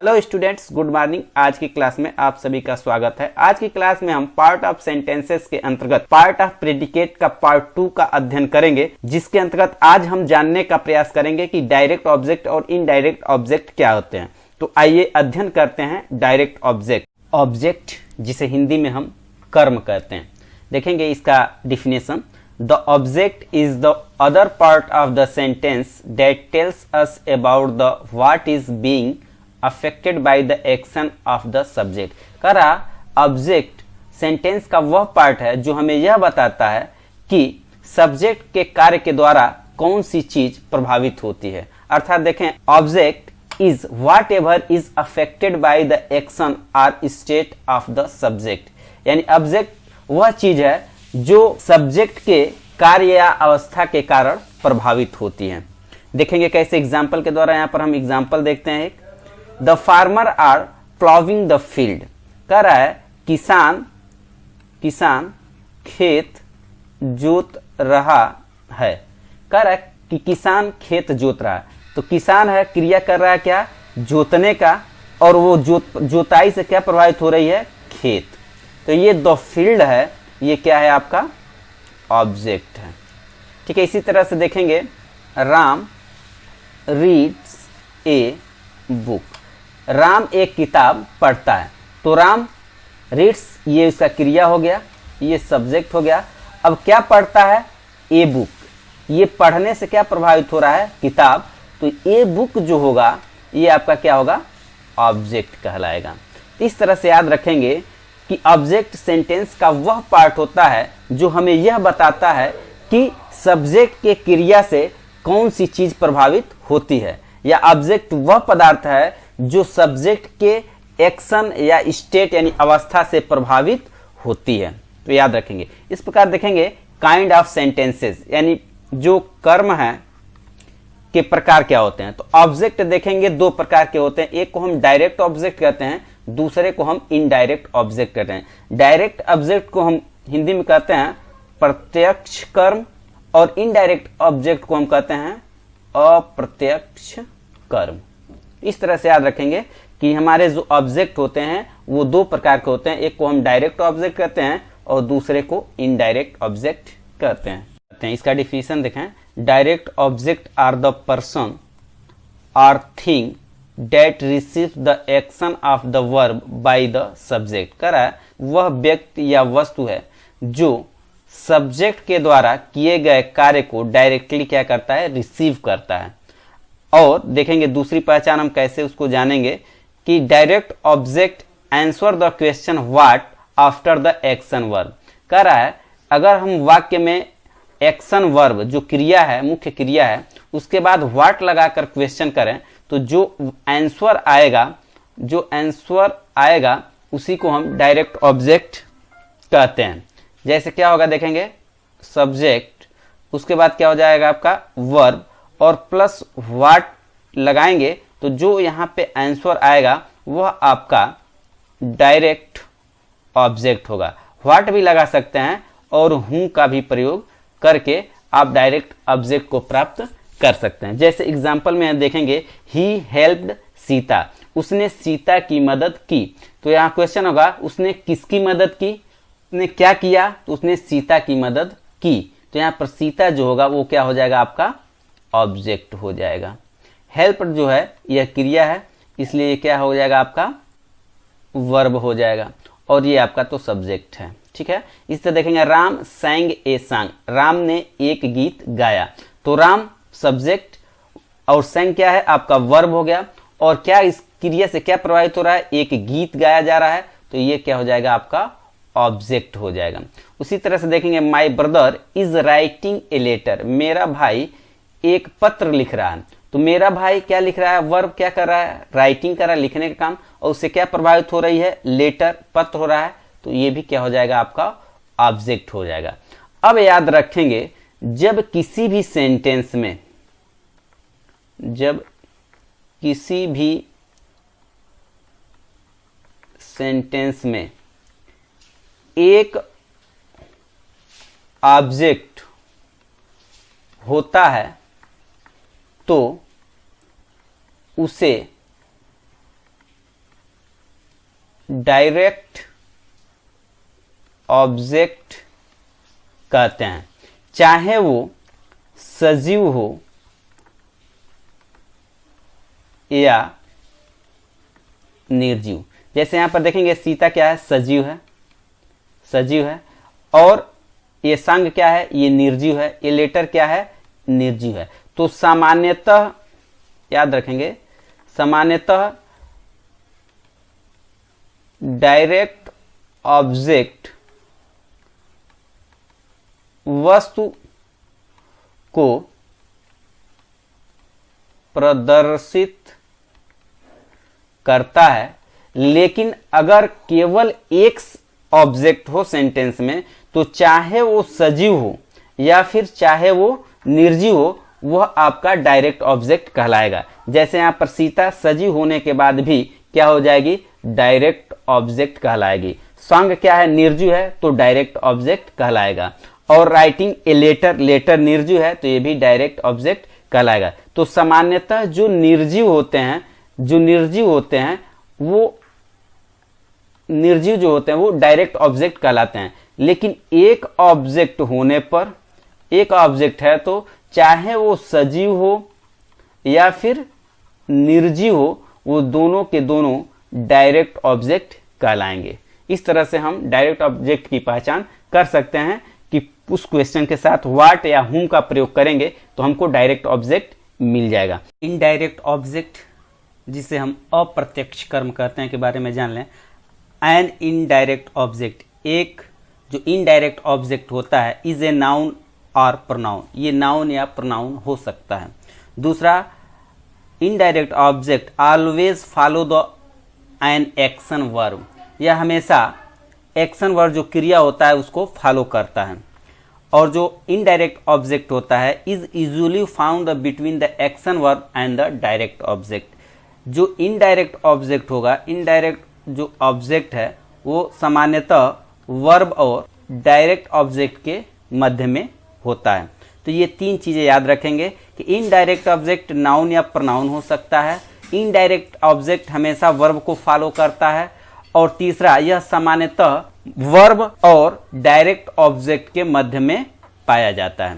Hello students, good morning. आज की class में आप सभी का स्वागत है। आज की क्लास में हम पार्ट ऑफ सेंटेंसेस के अंतर्गत पार्ट ऑफ प्रेडिकेट का पार्ट 2 का अध्ययन करेंगे, जिसके अंतर्गत आज हम जानने का प्रयास करेंगे कि डायरेक्ट ऑब्जेक्ट और इनडायरेक्ट ऑब्जेक्ट क्या होते हैं। तो आइए अध्ययन करते हैं डायरेक्ट ऑब्जेक्ट। ऑब्जेक्ट जिसे हिंदी में हम कर्म कहते हैं, देखेंगे इसका definition. The object is the other part of the sentence that tells us about the what is being affected by the action of the subject। कह रहा ऑब्जेक्ट सेंटेंस का वह पार्ट है जो हमें यह बताता है कि सब्जेक्ट के कार्य के द्वारा कौन सी चीज प्रभावित होती है। अर्थात देखें, object is what ever is affected by the action और स्टेट ऑफ द सब्जेक्ट। यानी ऑब्जेक्ट वह चीज है जो सब्जेक्ट के कार्य या अवस्था के कारण प्रभावित होती है। देखेंगे कैसे, एग्जाम्पल के द्वारा। यहां पर हम एग्जाम्पल देखते हैं। एक, the farmer are ploughing the field. कह रहा है किसान खेत जोत रहा है। कह रहा है कि किसान खेत जोत रहा है। तो किसान है, क्रिया कर रहा है क्या, जोतने का, और वो जोताई से क्या प्रभावित हो रही है, खेत। तो ये द फील्ड है, ये क्या है, आपका ऑब्जेक्ट है। ठीक है। इसी तरह से देखेंगे, Ram reads a book. Ram एक किताब पढ़ता है। तो राम रीड्स, ये उसका क्रिया हो गया, ये सब्जेक्ट हो गया। अब क्या पढ़ता है, ए बुक। ये पढ़ने से क्या प्रभावित हो रहा है, किताब। तो ए बुक जो होगा, ये आपका क्या होगा, ऑब्जेक्ट कहलाएगा। इस तरह से याद रखेंगे कि ऑब्जेक्ट सेंटेंस का वह पार्ट होता है जो हमें यह बताता है कि सब्जेक्ट के क्रिया से कौन सी चीज प्रभावित होती है, या ऑब्जेक्ट वह पदार्थ है जो सब्जेक्ट के एक्शन या स्टेट यानी अवस्था से प्रभावित होती है। तो याद रखेंगे। इस प्रकार देखेंगे काइंड ऑफ सेंटेंसेस, यानी जो कर्म है के प्रकार क्या होते हैं। तो ऑब्जेक्ट देखेंगे दो प्रकार के होते हैं। एक को हम डायरेक्ट ऑब्जेक्ट कहते हैं, दूसरे को हम इनडायरेक्ट ऑब्जेक्ट कहते हैं। डायरेक्ट ऑब्जेक्ट को हम हिंदी में कहते हैं प्रत्यक्ष कर्म, और इनडायरेक्ट ऑब्जेक्ट को हम कहते हैं अप्रत्यक्ष कर्म। इस तरह से याद रखेंगे कि हमारे जो ऑब्जेक्ट होते हैं वो दो प्रकार के होते हैं। एक को हम डायरेक्ट ऑब्जेक्ट कहते हैं और दूसरे को इनडायरेक्ट ऑब्जेक्ट कहते हैं। इसका डिफिनेशन देखें, direct object are the person और thing that receives the action of the verb by the subject। कह रहा है वह व्यक्ति या वस्तु है जो सब्जेक्ट के द्वारा किए गए कार्य को डायरेक्टली क्या करता है, रिसीव करता है। और देखेंगे दूसरी पहचान हम कैसे उसको जानेंगे कि direct object answer the question what after the action verb. कह रहा है अगर हम वाक्य में एक्शन वर्ब जो क्रिया है, मुख्य क्रिया है, उसके बाद व्हाट लगाकर क्वेश्चन करें तो जो आंसर आएगा उसी को हम डायरेक्ट ऑब्जेक्ट कहते हैं। जैसे क्या होगा, देखेंगे सब्जेक्ट, उसके बाद क्या हो जाएगा आपका वर्ब, और प्लस व्हाट लगाएंगे तो जो यहाँ पे आंसर आएगा वह आपका डायरेक्ट ऑब्जेक्ट होगा। व्हाट भी लगा सकते हैं और हूं का भी प्रयोग करके आप डायरेक्ट ऑब्जेक्ट को प्राप्त कर सकते हैं। जैसे एग्जाम्पल में देखेंगे, ही हेल्प्ड सीता, उसने सीता की मदद की। तो यहाँ क्वेश्चन होगा उसने किसकी मदद की, उसने क्या किया, तो उसने सीता की मदद की। तो यहाँ पर सीता जो होगा वो क्या हो जाएगा, आपका ऑब्जेक्ट हो जाएगा। हेल्प जो है यह क्रिया है, इसलिए क्या हो जाएगा, आपका वर्ब हो जाएगा, और ये आपका तो सब्जेक्ट है। ठीक है। इस तरह देखेंगे, राम सैंग ए सॉन्ग, राम ने एक गीत गाया। तो राम सब्जेक्ट और सैंग क्या है, आपका वर्ब हो गया। और क्या इस क्रिया से क्या प्रभावित हो रहा है, एक गीत गाया जा रहा है, तो ये क्या हो जाएगा, आपका ऑब्जेक्ट हो जाएगा। उसी तरह से देखेंगे, my brother is writing a letter, मेरा भाई एक पत्र लिख रहा है। तो मेरा भाई क्या लिख रहा है, वर्ब क्या कर रहा है, राइटिंग कर रहा है, लिखने का काम, और उससे क्या प्रभावित हो रही है, लेटर, पत्र हो रहा है। तो ये भी क्या हो जाएगा, आपका ऑब्जेक्ट हो जाएगा। अब याद रखेंगे, जब किसी भी सेंटेंस में एक ऑब्जेक्ट होता है तो उसे डायरेक्ट ऑब्जेक्ट कहते हैं, चाहे वो सजीव हो या निर्जीव। जैसे यहां पर देखेंगे सीता क्या है, सजीव है, सजीव है, और ये संग क्या है, ये निर्जीव है, ये लेटर क्या है, निर्जीव है। तो सामान्यतः याद रखेंगे, सामान्यतः डायरेक्ट ऑब्जेक्ट वस्तु को प्रदर्शित करता है, लेकिन अगर केवल एक ऑब्जेक्ट हो सेंटेंस में तो चाहे वो सजीव हो या फिर चाहे वो निर्जीव हो, वह आपका डायरेक्ट ऑब्जेक्ट कहलाएगा। जैसे यहां पर सीता सजीव होने के बाद भी क्या हो जाएगी, डायरेक्ट ऑब्जेक्ट कहलाएगी। संग क्या है, निर्जीव है, तो डायरेक्ट ऑब्जेक्ट कहलाएगा। और राइटिंग ए लेटर, लेटर निर्जीव है तो ये भी डायरेक्ट ऑब्जेक्ट कहलाएगा। तो सामान्यतः जो निर्जीव होते हैं, जो निर्जीव होते हैं वो निर्जीव जो होते हैं वो डायरेक्ट ऑब्जेक्ट कहलाते हैं। लेकिन एक ऑब्जेक्ट होने पर, एक ऑब्जेक्ट है तो चाहे वो सजीव हो या फिर निर्जीव हो, वो दोनों के दोनों डायरेक्ट ऑब्जेक्ट कहलाएंगे। इस तरह से हम डायरेक्ट ऑब्जेक्ट की पहचान कर सकते हैं कि उस क्वेश्चन के साथ व्हाट या हुम का प्रयोग करेंगे तो हमको डायरेक्ट ऑब्जेक्ट मिल जाएगा। इनडायरेक्ट ऑब्जेक्ट, जिसे हम अप्रत्यक्ष कर्म कहते हैं, के बारे में जान लें। एन इनडायरेक्ट ऑब्जेक्ट, एक जो इनडायरेक्ट ऑब्जेक्ट होता है, इज ए नाउन और प्रोनाउन, ये नाउन या प्रोनाउन हो सकता है। दूसरा, indirect object always follow the an action verb, यह हमेशा एक्शन वर्ब जो क्रिया होता है उसको फॉलो करता है। और जो इनडायरेक्ट ऑब्जेक्ट होता है, is usually found between the action verb and the direct object, जो इनडायरेक्ट ऑब्जेक्ट होगा, इनडायरेक्ट जो ऑब्जेक्ट है वो सामान्यतः वर्ब और डायरेक्ट ऑब्जेक्ट के मध्य में होता है। तो ये तीन चीजें याद रखेंगे कि इनडायरेक्ट ऑब्जेक्ट नाउन या प्रोनाउन हो सकता है, इनडायरेक्ट ऑब्जेक्ट हमेशा वर्ब को फॉलो करता है, और तीसरा, यह सामान्यतः वर्ब और डायरेक्ट ऑब्जेक्ट के मध्य में पाया जाता है।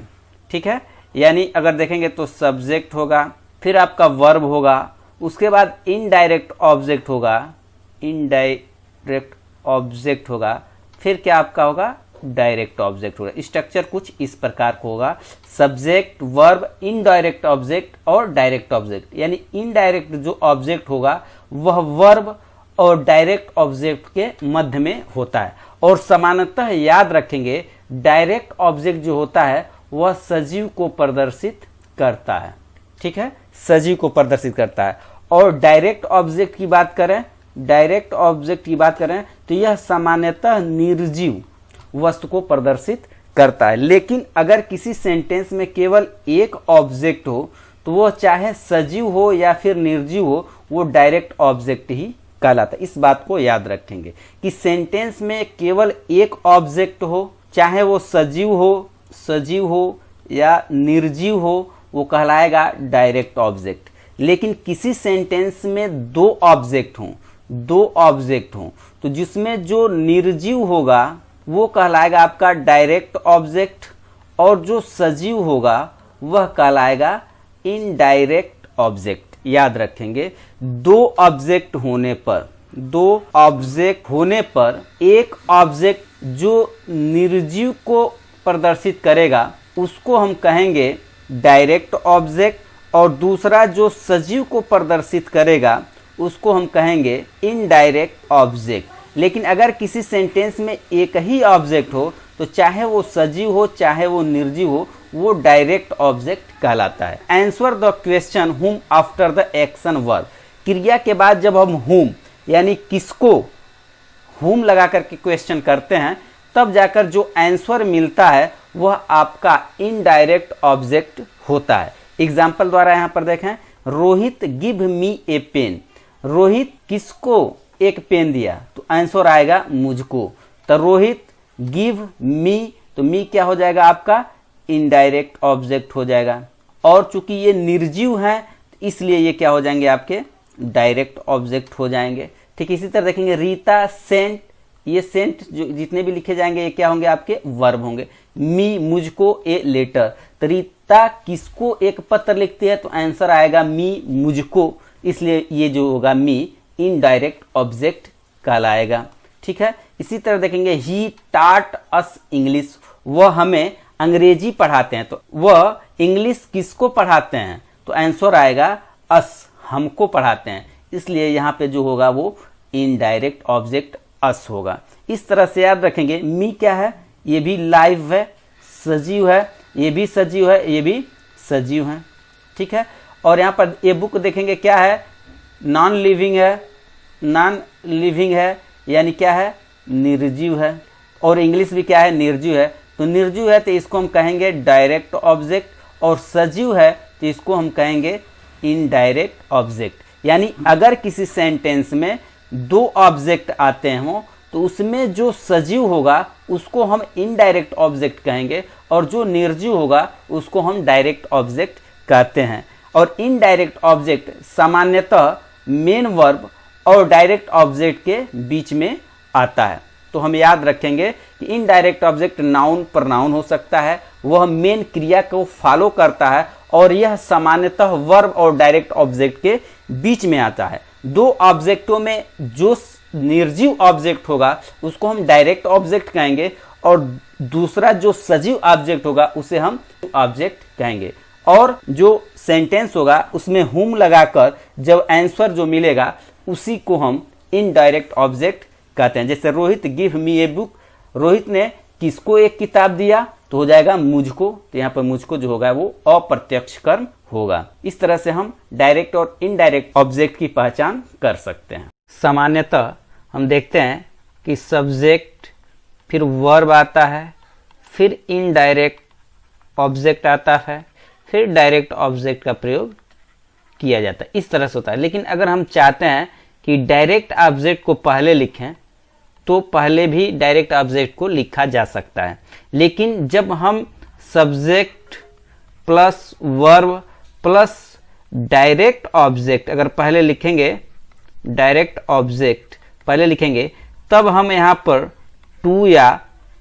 ठीक है, यानी अगर देखेंगे तो सब्जेक्ट होगा, फिर आपका वर्ब होगा, उसके बाद इनडायरेक्ट ऑब्जेक्ट होगा, इनडायरेक्ट ऑब्जेक्ट होगा, फिर क्या आपका होगा, डायरेक्ट ऑब्जेक्ट होगा। स्ट्रक्चर कुछ इस प्रकार का होगा, सब्जेक्ट, वर्ब, इनडायरेक्ट ऑब्जेक्ट और डायरेक्ट ऑब्जेक्ट। यानी इनडायरेक्ट जो ऑब्जेक्ट होगा वह वर्ब और डायरेक्ट ऑब्जेक्ट के मध्य में होता है। और सामान्यतः याद रखेंगे, डायरेक्ट ऑब्जेक्ट जो होता है वह सजीव को प्रदर्शित करता है। ठीक है, सजीव को प्रदर्शित करता है। और डायरेक्ट ऑब्जेक्ट की बात करें, डायरेक्ट ऑब्जेक्ट की बात करें तो यह सामान्यतः निर्जीव वस्तु को प्रदर्शित करता है। लेकिन अगर किसी सेंटेंस में केवल एक ऑब्जेक्ट हो तो वह चाहे सजीव हो या फिर निर्जीव हो, वो डायरेक्ट ऑब्जेक्ट ही कहलाता है। इस बात को याद रखेंगे कि सेंटेंस में केवल एक ऑब्जेक्ट हो, चाहे वो सजीव हो या निर्जीव हो, वो कहलाएगा डायरेक्ट ऑब्जेक्ट। लेकिन किसी सेंटेंस में दो ऑब्जेक्ट हों तो जिसमें जो निर्जीव होगा वो कहलाएगा आपका डायरेक्ट ऑब्जेक्ट, और जो सजीव होगा वह कहलाएगा इनडायरेक्ट ऑब्जेक्ट। याद रखेंगे, दो ऑब्जेक्ट होने पर एक ऑब्जेक्ट जो निर्जीव को प्रदर्शित करेगा उसको हम कहेंगे डायरेक्ट ऑब्जेक्ट, और दूसरा जो सजीव को प्रदर्शित करेगा उसको हम कहेंगे इनडायरेक्ट ऑब्जेक्ट। लेकिन अगर किसी सेंटेंस में एक ही ऑब्जेक्ट हो तो चाहे वो सजीव हो चाहे वो निर्जीव हो, वो डायरेक्ट ऑब्जेक्ट कहलाता है। आंसर द क्वेश्चन हुम आफ्टर द एक्शन वर्ब, क्रिया के बाद जब हम हुम यानी किसको हुम लगा करके क्वेश्चन करते हैं तब जाकर जो आंसर मिलता है वह आपका इनडायरेक्ट ऑब्जेक्ट होता है। एग्जाम्पल द्वारा यहाँ पर देखें, रोहित गिव मी ए पेन, रोहित किसको एक पेन दिया तो आंसर आएगा मुझको। तो रोहित गिव मी, तो मी क्या हो जाएगा आपका इनडायरेक्ट ऑब्जेक्ट हो जाएगा। और चूंकि ये निर्जीव हैं इसलिए ये क्या हो जाएंगे आपके डायरेक्ट ऑब्जेक्ट हो जाएंगे। ठीक इसी तरह देखेंगे रीता सेंट, ये सेंट जो जितने भी लिखे जाएंगे ये क्या होंगे, आपके वर्ब होंगे। मी मुझको ए लेटर, तो रीता किसको एक पत्र लिखती है, तो आंसर आएगा मी मुझको, इसलिए ये जो होगा मी इनडायरेक्ट ऑब्जेक्ट कहलाएगा। ठीक है, इसी तरह देखेंगे ही टाट अस इंग्लिश, वह हमें अंग्रेजी पढ़ाते हैं, तो वह इंग्लिश किसको पढ़ाते हैं, तो आंसर आएगा अस, हमको पढ़ाते हैं, इसलिए यहाँ पे जो होगा वो इनडायरेक्ट ऑब्जेक्ट अस होगा। इस तरह से याद रखेंगे। मी क्या है, ये भी लाइव है, सजीव है, ये भी सजीव है, ये भी सजीव है। ठीक है, और यहाँ पर ये बुक देखेंगे क्या है, नॉन लिविंग है, नॉन लिविंग है यानी क्या है, निर्जीव है, और इंग्लिश भी क्या है, निर्जीव है। तो निर्जीव है तो इसको हम कहेंगे डायरेक्ट ऑब्जेक्ट, और सजीव है तो इसको हम कहेंगे इनडायरेक्ट ऑब्जेक्ट। यानी अगर किसी सेंटेंस में दो ऑब्जेक्ट आते हों तो उसमें जो सजीव होगा उसको हम इनडायरेक्ट ऑब्जेक्ट कहेंगे, और जो निर्जीव होगा उसको हम डायरेक्ट ऑब्जेक्ट कहते हैं। और इनडायरेक्ट ऑब्जेक्ट सामान्यतः मेन वर्ब और डायरेक्ट ऑब्जेक्ट के बीच में आता है। तो हम याद रखेंगे कि इनडायरेक्ट ऑब्जेक्ट नाउन प्रनाउन हो सकता है, वह मेन क्रिया को फॉलो करता है, और यह सामान्यतः वर्ब और डायरेक्ट ऑब्जेक्ट के बीच में आता है। दो ऑब्जेक्टों में जो निर्जीव ऑब्जेक्ट होगा उसको हम डायरेक्ट ऑब्जेक्ट कहेंगे, और दूसरा जो सजीव ऑब्जेक्ट होगा उसे हम ऑब्जेक्ट कहेंगे। और जो सेंटेंस होगा उसमें हुम लगाकर जब आंसर जो मिलेगा उसी को हम इनडायरेक्ट ऑब्जेक्ट कहते हैं। जैसे Rohit give me a book, Rohit ने किसको एक किताब दिया, तो हो जाएगा मुझको, तो यहाँ पर मुझको जो होगा वो अप्रत्यक्ष कर्म होगा। इस तरह से हम डायरेक्ट और इनडायरेक्ट ऑब्जेक्ट की पहचान कर सकते हैं। सामान्यतः हम देखते हैं कि सब्जेक्ट, फिर वर्ब आता है, फिर इनडायरेक्ट ऑब्जेक्ट आता है, फिर डायरेक्ट ऑब्जेक्ट का प्रयोग किया जाता है। इस तरह से होता है। लेकिन अगर हम चाहते हैं कि डायरेक्ट ऑब्जेक्ट को पहले लिखें तो पहले भी डायरेक्ट ऑब्जेक्ट को लिखा जा सकता है। लेकिन जब हम subject plus verb plus direct object अगर पहले लिखेंगे, डायरेक्ट ऑब्जेक्ट पहले लिखेंगे, तब हम यहाँ पर टू या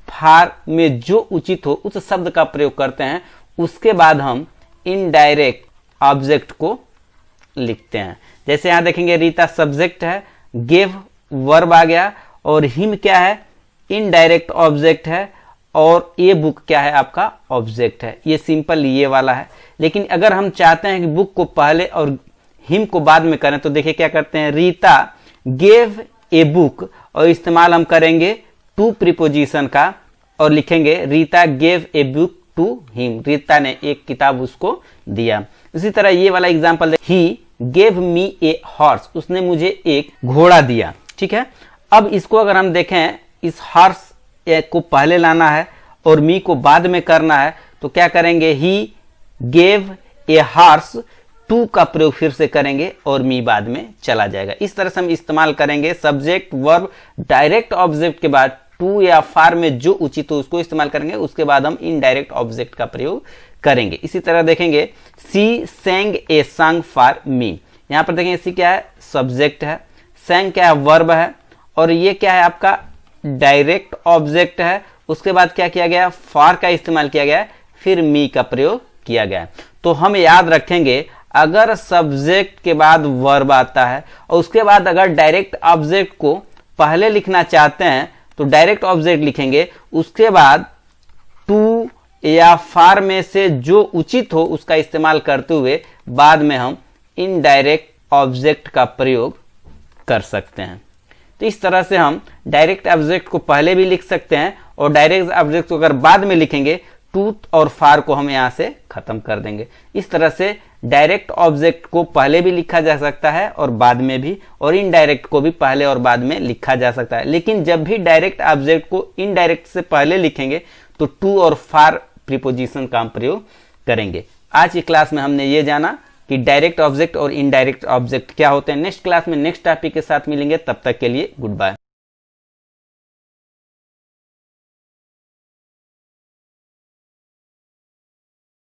फार में जो उचित हो उस शब्द का प्रयोग करते हैं, उसके बाद हम इनडायरेक्ट ऑब्जेक्ट को लिखते हैं। जैसे यहाँ देखेंगे रीता सब्जेक्ट है, गिव वर्ब आ गया, और हिम क्या है, इनडायरेक्ट ऑब्जेक्ट है, और ये बुक क्या है, आपका ऑब्जेक्ट है। ये सिंपल ये वाला है। लेकिन अगर हम चाहते हैं कि बुक को पहले और हिम को बाद में करें, तो देखिए क्या करते हैं, रीता गेव ए बुक, और इस्तेमाल हम करेंगे टू प्रीपोजिशन का, और लिखेंगे Rita gave a book to him, Rita ने एक किताब उसको दिया। इसी तरह ये वाला example, he gave me a horse, उसने मुझे एक घोड़ा दिया। ठीक है, अब इसको अगर हम देखें, इस हॉर्स को पहले लाना है और मी को बाद में करना है, तो क्या करेंगे, he gave a horse, to का प्रयोग फिर से करेंगे और मी बाद में चला जाएगा। इस तरह से हम इस्तेमाल करेंगे सब्जेक्ट वर्ब डायरेक्ट ऑब्जेक्ट के बाद टू या फार में जो उचित हो उसको इस्तेमाल करेंगे, उसके बाद हम इनडायरेक्ट ऑब्जेक्ट का प्रयोग करेंगे। इसी तरह देखेंगे सी Seng a song for me, यहां पर देखेंगे सी क्या है, सब्जेक्ट है, सेंग क्या है, वर्ब है, और ये क्या है, आपका डायरेक्ट ऑब्जेक्ट है। उसके बाद क्या किया गया, फॉर का इस्तेमाल किया गया, फिर मी का प्रयोग किया गया। तो हम याद रखेंगे, अगर सब्जेक्ट के बाद वर्ब आता है और उसके बाद अगर डायरेक्ट ऑब्जेक्ट को पहले लिखना चाहते हैं तो डायरेक्ट ऑब्जेक्ट लिखेंगे, उसके बाद टू या फार में से जो उचित हो उसका इस्तेमाल करते हुए बाद में हम इनडायरेक्ट ऑब्जेक्ट का प्रयोग कर सकते हैं। तो इस तरह से हम डायरेक्ट ऑब्जेक्ट को पहले भी लिख सकते हैं, और डायरेक्ट ऑब्जेक्ट को अगर बाद में लिखेंगे, टू और फार को हम यहां से खत्म कर देंगे। इस तरह से डायरेक्ट ऑब्जेक्ट को पहले भी लिखा जा सकता है और बाद में भी, और इनडायरेक्ट को भी पहले और बाद में लिखा जा सकता है। लेकिन जब भी डायरेक्ट ऑब्जेक्ट को इनडायरेक्ट से पहले लिखेंगे तो टू और फार प्रीपोजिशन का प्रयोग करेंगे। आज की क्लास में हमने ये जाना कि डायरेक्ट ऑब्जेक्ट और इनडायरेक्ट ऑब्जेक्ट क्या होते हैं। नेक्स्ट क्लास में नेक्स्ट टॉपिक के साथ मिलेंगे, तब तक के लिए गुड बाय।